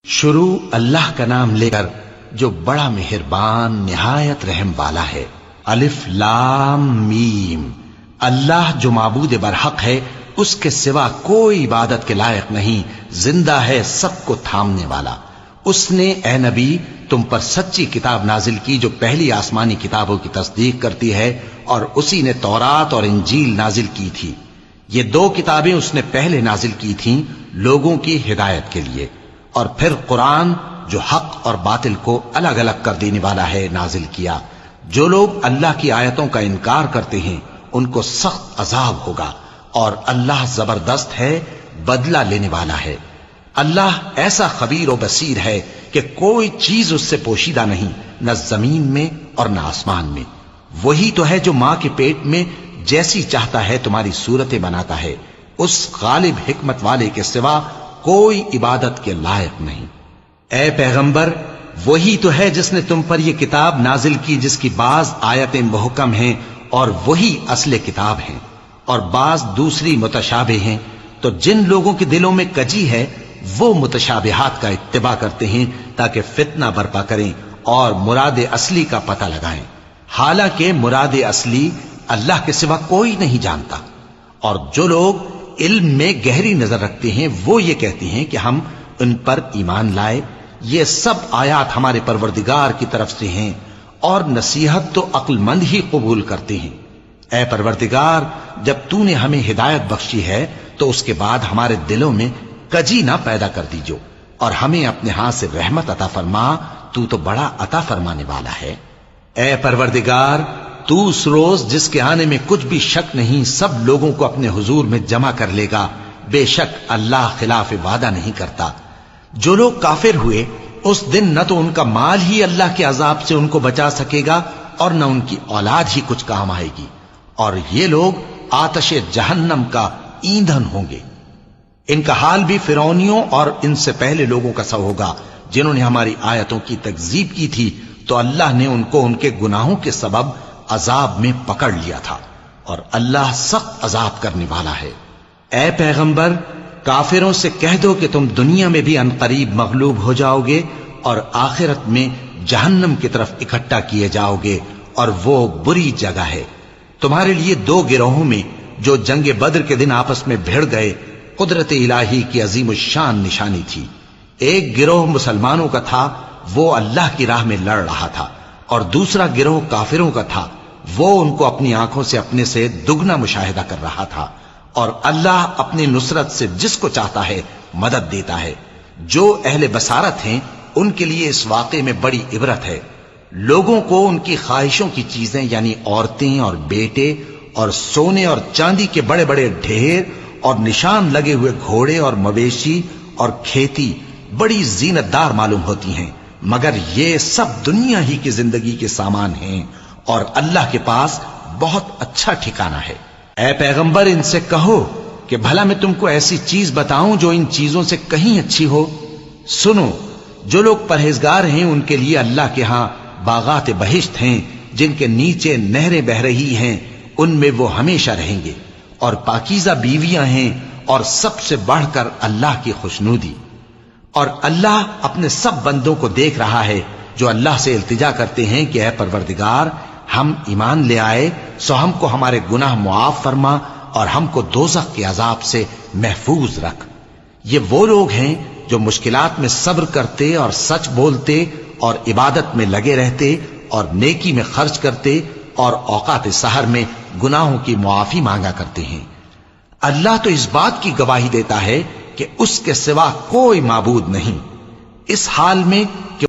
شروع اللہ کا نام لے کر جو بڑا مہربان نہایت رحم والا ہے۔ الف لام میم۔ اللہ جو معبود برحق ہے، اس کے سوا کوئی عبادت کے لائق نہیں، زندہ ہے، سب کو تھامنے والا۔ اس نے اے نبی تم پر سچی کتاب نازل کی جو پہلی آسمانی کتابوں کی تصدیق کرتی ہے، اور اسی نے تورات اور انجیل نازل کی تھی۔ یہ دو کتابیں اس نے پہلے نازل کی تھیں لوگوں کی ہدایت کے لیے، اور پھر قرآن جو حق اور باطل کو الگ الگ کر دینے والا ہے نازل کیا۔ جو لوگ اللہ کی آیتوں کا انکار کرتے ہیں ان کو سخت عذاب ہوگا، اور اللہ زبردست ہے، بدلہ لینے والا ہے۔ اللہ ایسا خبیر و بصیر ہے کہ کوئی چیز اس سے پوشیدہ نہیں، نہ زمین میں اور نہ آسمان میں۔ وہی تو ہے جو ماں کے پیٹ میں جیسی چاہتا ہے تمہاری صورتیں بناتا ہے، اس غالب حکمت والے کے سوا کوئی عبادت کے لائق نہیں۔ اے پیغمبر، وہی تو ہے جس نے تم پر یہ کتاب نازل کی جس کی بعض آیتیں محکم ہیں اور وہی اصل کتاب ہیں، اور بعض دوسری متشابہ ہیں۔ تو جن لوگوں کے دلوں میں کجی ہے وہ متشابہات کا اتباع کرتے ہیں تاکہ فتنہ برپا کریں اور مراد اصلی کا پتہ لگائیں، حالانکہ مراد اصلی اللہ کے سوا کوئی نہیں جانتا۔ اور جو لوگ علم میں گہری نظر رکھتے ہیں وہ یہ کہتے ہیں کہ ہم ان پر ایمان لائے، یہ سب آیات ہمارے پروردگار کی طرف سے ہیں، اور نصیحت تو عقل مند ہی قبول کرتے ہیں۔ اے پروردگار، جب تو نے ہمیں ہدایت بخشی ہے تو اس کے بعد ہمارے دلوں میں کجی نہ پیدا کر دیجو، اور ہمیں اپنے ہاتھ سے رحمت عطا فرما، تو بڑا عطا فرمانے والا ہے۔ اے پروردگار، تو اس روز جس کے آنے میں کچھ بھی شک نہیں سب لوگوں کو اپنے حضور میں جمع کر لے گا، بے شک اللہ خلاف وعدہ نہیں کرتا۔ جو لوگ کافر ہوئے اس دن نہ تو ان کا مال ہی اللہ کے عذاب سے ان کو بچا سکے گا اور نہ ان کی اولاد ہی کچھ کام آئے گی، اور یہ لوگ آتش جہنم کا ایندھن ہوں گے۔ ان کا حال بھی فرعونیوں اور ان سے پہلے لوگوں کا سا ہوگا جنہوں نے ہماری آیتوں کی تکذیب کی تھی، تو اللہ نے ان کو ان کے گناہوں کے سبب عذاب میں پکڑ لیا تھا، اور اللہ سخت عذاب کرنے والا ہے۔ اے پیغمبر، کافروں سے کہہ دو کہ تم دنیا میں بھی عنقریب مغلوب ہو جاؤ گے اور آخرت میں جہنم کی طرف اکٹھا کیے جاؤ گے، اور وہ بری جگہ ہے۔ تمہارے لیے دو گروہوں میں جو جنگ بدر کے دن آپس میں بھڑ گئے قدرت الہی کی عظیم الشان نشانی تھی۔ ایک گروہ مسلمانوں کا تھا، وہ اللہ کی راہ میں لڑ رہا تھا، اور دوسرا گروہ کافروں کا تھا، وہ ان کو اپنی آنکھوں سے اپنے سے دگنا مشاہدہ کر رہا تھا۔ اور اللہ اپنی نصرت سے جس کو چاہتا ہے مدد دیتا ہے۔ جو اہل بصارت ہیں ان کے لیے اس واقعے میں بڑی عبرت ہے۔ لوگوں کو ان کی خواہشوں کی چیزیں یعنی عورتیں اور بیٹے اور سونے اور چاندی کے بڑے بڑے ڈھیر اور نشان لگے ہوئے گھوڑے اور مویشی اور کھیتی بڑی زینت دار معلوم ہوتی ہیں، مگر یہ سب دنیا ہی کی زندگی کے سامان ہیں، اور اللہ کے پاس بہت اچھا ٹھکانہ ہے۔ اے پیغمبر، ان سے کہو کہ بھلا میں تم کو ایسی چیز بتاؤں جو ان چیزوں سے کہیں اچھی ہو؟ سنو، جو لوگ پرہیزگار ہیں ان کے لیے اللہ کے ہاں باغات بہشت ہیں جن کے نیچے نہریں بہ رہی ہیں، ان میں وہ ہمیشہ رہیں گے، اور پاکیزہ بیویاں ہیں، اور سب سے بڑھ کر اللہ کی خوشنودی۔ اور اللہ اپنے سب بندوں کو دیکھ رہا ہے جو اللہ سے التجا کرتے ہیں کہ اے پروردگار، ہم ایمان لے آئے سو ہم کو ہمارے گناہ معاف فرما اور ہم کو دوزخ کے عذاب سے محفوظ رکھ۔ یہ وہ لوگ ہیں جو مشکلات میں صبر کرتے اور سچ بولتے اور عبادت میں لگے رہتے اور نیکی میں خرچ کرتے اور اوقات سحر میں گناہوں کی معافی مانگا کرتے ہیں۔ اللہ تو اس بات کی گواہی دیتا ہے کہ اس کے سوا کوئی معبود نہیں، اس حال میں کہ